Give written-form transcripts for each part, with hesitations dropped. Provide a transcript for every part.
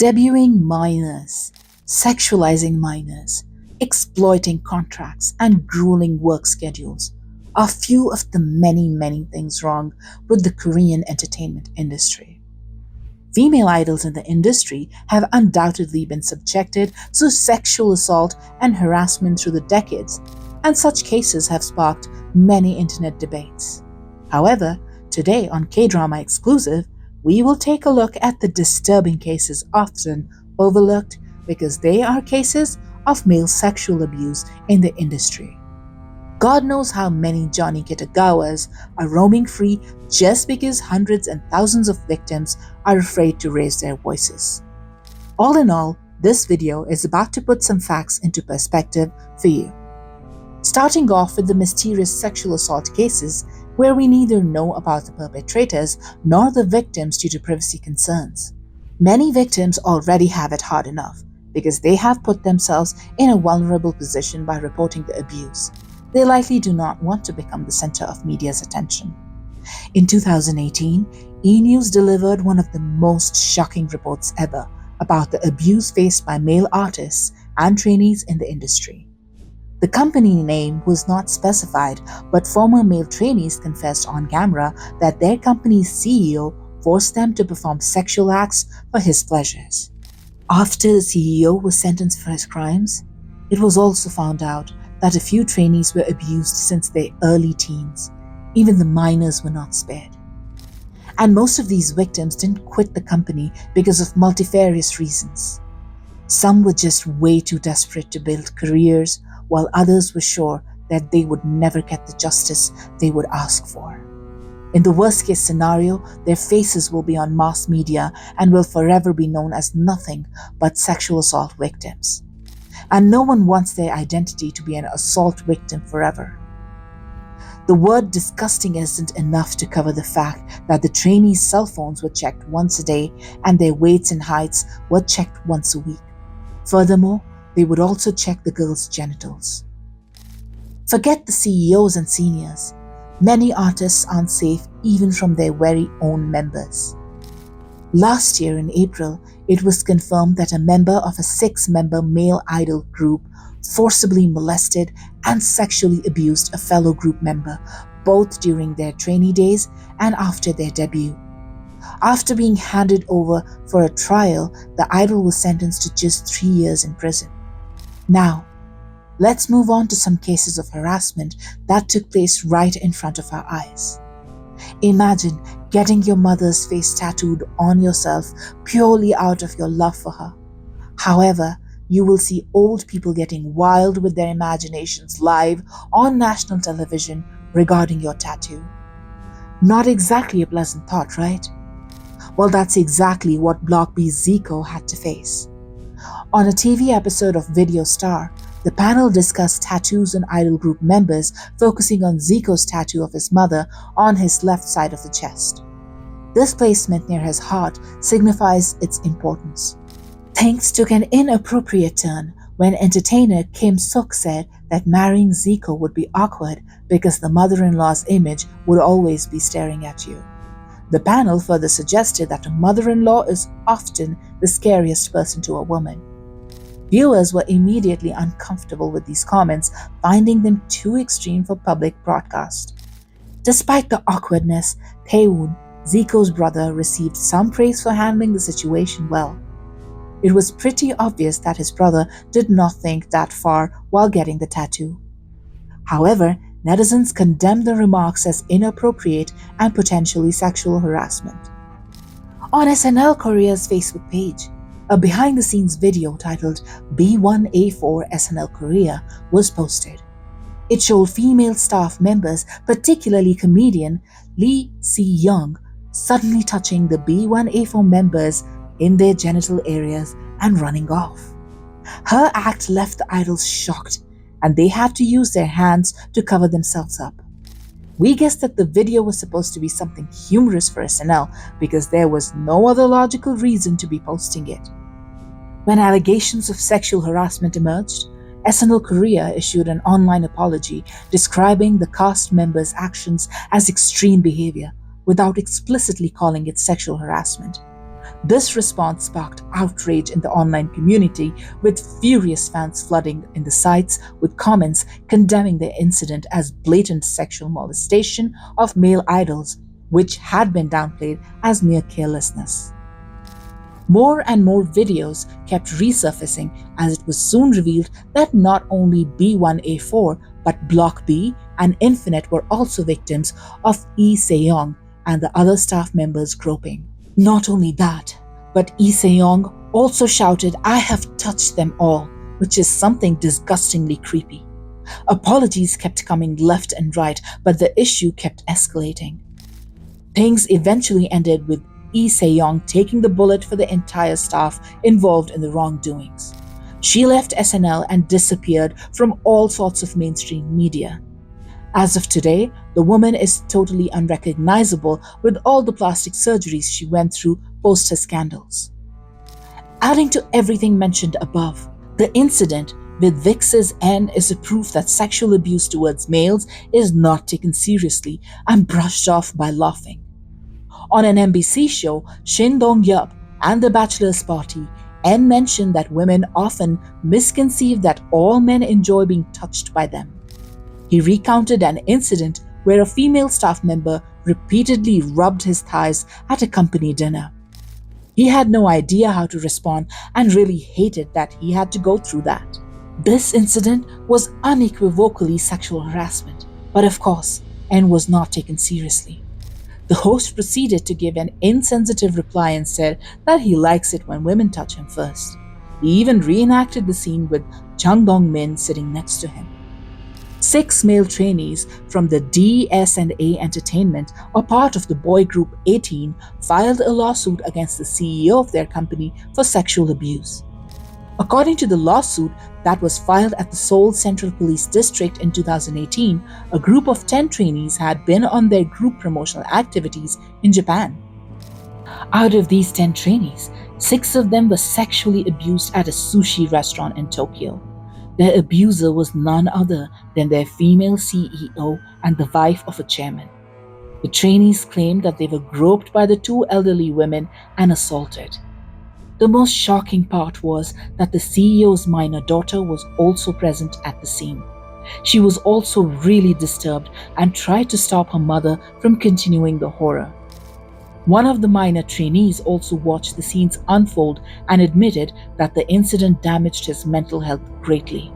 Debuting minors, sexualizing minors, exploiting contracts, and grueling work schedules are few of the many things wrong with the Korean entertainment industry. Female idols in the industry have undoubtedly been subjected to sexual assault and harassment through the decades, and such cases have sparked many internet debates. However, today on K-Drama Exclusive, we will take a look at the disturbing cases often overlooked because they are cases of male sexual abuse in the industry. God knows how many Johnny Kitagawas are roaming free just because hundreds and thousands of victims are afraid to raise their voices. All in all, this video is about to put some facts into perspective for you. Starting off with the mysterious sexual assault cases where we neither know about the perpetrators nor the victims due to privacy concerns. Many victims already have it hard enough because they have put themselves in a vulnerable position by reporting the abuse. They likely do not want to become the center of media's attention. In 2018, E! News delivered one of the most shocking reports ever about the abuse faced by male artists and trainees in the industry. The company name was not specified, but former male trainees confessed on camera that their company's CEO forced them to perform sexual acts for his pleasures. After the CEO was sentenced for his crimes, it was also found out that a few trainees were abused since their early teens. Even the minors were not spared. And most of these victims didn't quit the company because of multifarious reasons. Some were just way too desperate to build careers, while others were sure that they would never get the justice they would ask for. In the worst case scenario, their faces will be on mass media and will forever be known as nothing but sexual assault victims. And no one wants their identity to be an assault victim forever. The word disgusting isn't enough to cover the fact that the trainees' cell phones were checked once a day and their weights and heights were checked once a week. Furthermore, they would also check the girls' genitals. Forget the CEOs and seniors. Many artists aren't safe even from their very own members. Last year in April, it was confirmed that a member of a 6-member male idol group forcibly molested and sexually abused a fellow group member, both during their trainee days and after their debut. After being handed over for a trial, the idol was sentenced to just 3 years in prison. Now, let's move on to some cases of harassment that took place right in front of our eyes. Imagine getting your mother's face tattooed on yourself purely out of your love for her. However, you will see old people getting wild with their imaginations live on national television regarding your tattoo. Not exactly a pleasant thought, right? Well, that's exactly what BLOCKB's ZICO had to face. On a TV episode of Video Star, the panel discussed tattoos on idol group members, focusing on ZICO's tattoo of his mother on his left side of the chest. This placement near his heart signifies its importance. Things took an inappropriate turn when entertainer Kim Suk said that marrying ZICO would be awkward because the mother-in-law's image would always be staring at you. The panel further suggested that a mother-in-law is often the scariest person to a woman. Viewers were immediately uncomfortable with these comments, finding them too extreme for public broadcast. Despite the awkwardness, Taewoon, ZICO's brother, received some praise for handling the situation well. It was pretty obvious that his brother did not think that far while getting the tattoo. However, netizens condemned the remarks as inappropriate and potentially sexual harassment. On SNL Korea's Facebook page, a behind-the-scenes video titled B1A4 SNL Korea was posted. It showed female staff members, particularly comedian Lee Si-young, suddenly touching the B1A4 members in their genital areas and running off. Her act left the idols shocked, and they had to use their hands to cover themselves up. We guessed that the video was supposed to be something humorous for SNL because there was no other logical reason to be posting it. When allegations of sexual harassment emerged, SNL Korea issued an online apology describing the cast members' actions as extreme behavior without explicitly calling it sexual harassment. This response sparked outrage in the online community, with furious fans flooding in the sites with comments condemning the incident as blatant sexual molestation of male idols, which had been downplayed as mere carelessness. More and more videos kept resurfacing as it was soon revealed that not only B1A4 but BLOCKB and INFINITE were also victims of Lee Se-young and the other staff members groping. Not only that, but Lee Se-young also shouted, "I have touched them all," which is something disgustingly creepy. Apologies kept coming left and right, but the issue kept escalating. Things eventually ended with Lee Se-young taking the bullet for the entire staff involved in the wrongdoings. She left SNL and disappeared from all sorts of mainstream media. As of today, the woman is totally unrecognizable with all the plastic surgeries she went through post her scandals. Adding to everything mentioned above, the incident with Vix's N is a proof that sexual abuse towards males is not taken seriously and brushed off by laughing. On an NBC show, Shin Dong-yup and The Bachelor's Party, N mentioned that women often misconceive that all men enjoy being touched by them. He recounted an incident where a female staff member repeatedly rubbed his thighs at a company dinner. He had no idea how to respond and really hated that he had to go through that. This incident was unequivocally sexual harassment, but of course, N was not taken seriously. The host proceeded to give an insensitive reply and said that he likes it when women touch him first. He even reenacted the scene with Chung Dong-min sitting next to him. 6 male trainees from the D&A Entertainment, a part of the boy group ATEEN, filed a lawsuit against the CEO of their company for sexual abuse. According to the lawsuit that was filed at the Seoul Central Police District in 2018, a group of 10 trainees had been on their group promotional activities in Japan. Out of these 10 trainees, 6 of them were sexually abused at a sushi restaurant in Tokyo. Their abuser was none other than their female CEO and the wife of a chairman. The trainees claimed that they were groped by the 2 elderly women and assaulted. The most shocking part was that the CEO's minor daughter was also present at the scene. She was also really disturbed and tried to stop her mother from continuing the horror. One of the minor trainees also watched the scenes unfold and admitted that the incident damaged his mental health greatly.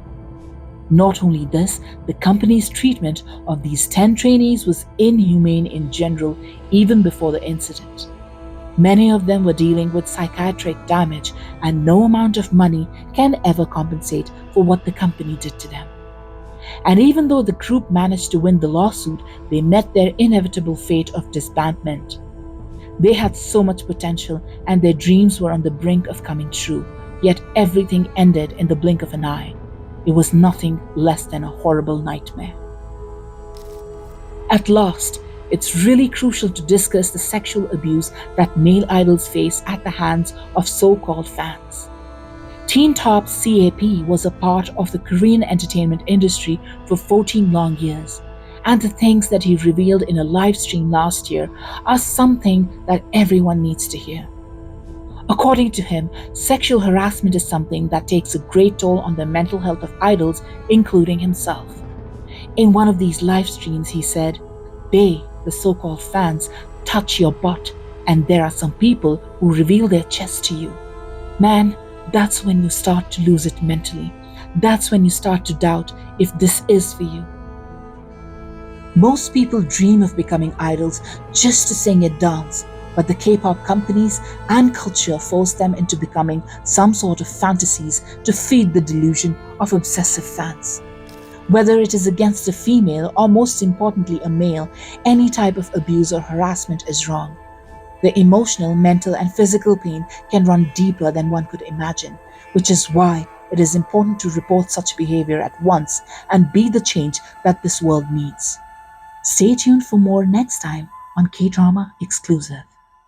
Not only this, the company's treatment of these 10 trainees was inhumane in general even before the incident. Many of them were dealing with psychiatric damage, and no amount of money can ever compensate for what the company did to them. And even though the group managed to win the lawsuit, they met their inevitable fate of disbandment. They had so much potential and their dreams were on the brink of coming true, yet everything ended in the blink of an eye. It was nothing less than a horrible nightmare. At last, it's really crucial to discuss the sexual abuse that male idols face at the hands of so-called fans. Teen Top's CAP was a part of the Korean entertainment industry for 14 long years, and the things that he revealed in a live stream last year are something that everyone needs to hear. According to him, sexual harassment is something that takes a great toll on the mental health of idols, including himself. In one of these live streams, he said, "They, the so-called fans, touch your butt, and there are some people who reveal their chest to you. Man, that's when you start to lose it mentally. That's when you start to doubt if this is for you." Most people dream of becoming idols just to sing and dance, but the K-pop companies and culture force them into becoming some sort of fantasies to feed the delusion of obsessive fans. Whether it is against a female or most importantly a male, any type of abuse or harassment is wrong. The emotional, mental and physical pain can run deeper than one could imagine, which is why it is important to report such behavior at once and be the change that this world needs. Stay tuned for more next time on K-Drama Exclusive.